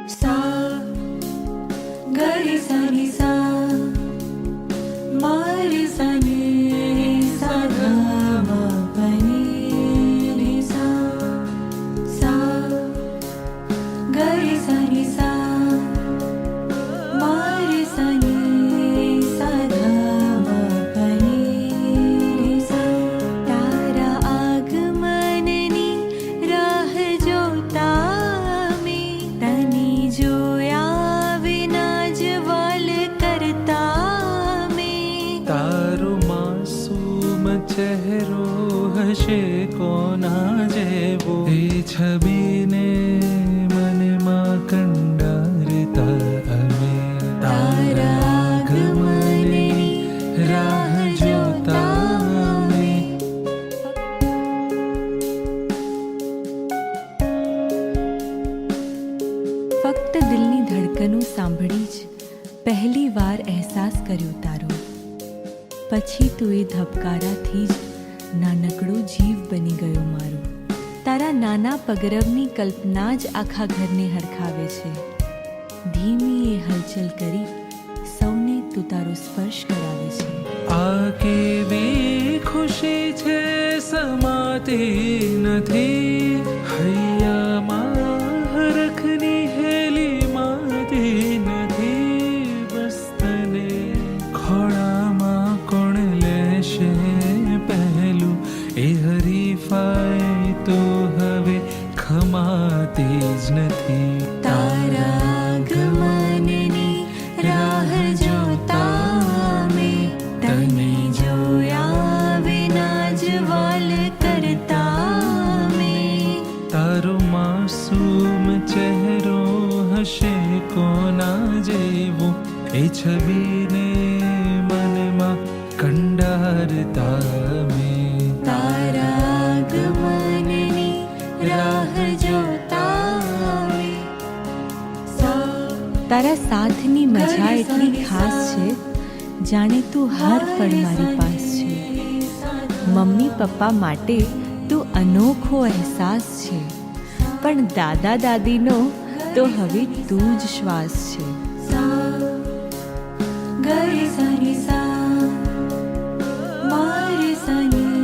सा गरी सा नि सा मा रे सा नि सा गा मा प नि रे सा सा गरी सा नि सा मा रे सा नि सा गा मा प नि रे सा तारा આગમનની રાહ જોતા મે તને જોયા વિના જ વાલ કરતા મે તારો માસૂમ ચહેરો હશે કોના જેવો એ છબીને મનમાં કંડારતા અમે તારા આગમનની રાહ જોતા અમે ફક્ત દિલની ધડકનું સાંભળી જ પહેલી વાર અહેસાસ કર્યો તારો પછી તો એ ધબકારાથી જ નાનકડો જીવ બની ગયો મારો તારા નાના પગરવની કલ્પના જ આખા ઘરને હરખાવે છે ધીમી એ હલચલ કરી સૌને તું તારો સ્પર્શ કરાવે છે આ કેવી ખુશી છે સમાતી નથી હૈયામાં હરખની હેલી માતી નથી બસ તને ખોળામાં કોણ લેશે પહેલું એ હરીફાઈ તો હવે ખમાતી જ નથી તારા આગમનની રાહ જોતા મે તને જોયા વિના જ વાલ કરતા મે તારો માસૂમ ચહેરો હશે કોના જેવો એ છબીને મનમાં કંડારતા મે તારા આગમનની રાહ જોતા મે તારા સાથની મજા એટલી ખાસ છે જાણે તું હર પળ મારી પાસ છે મમ્મી પપ્પા માટે તું અનોખો અહેસાસ છે પણ દાદા દાદીનો તો હવે તું જ શ્વાસ છે ગરી સા ની સા મા રે સા ની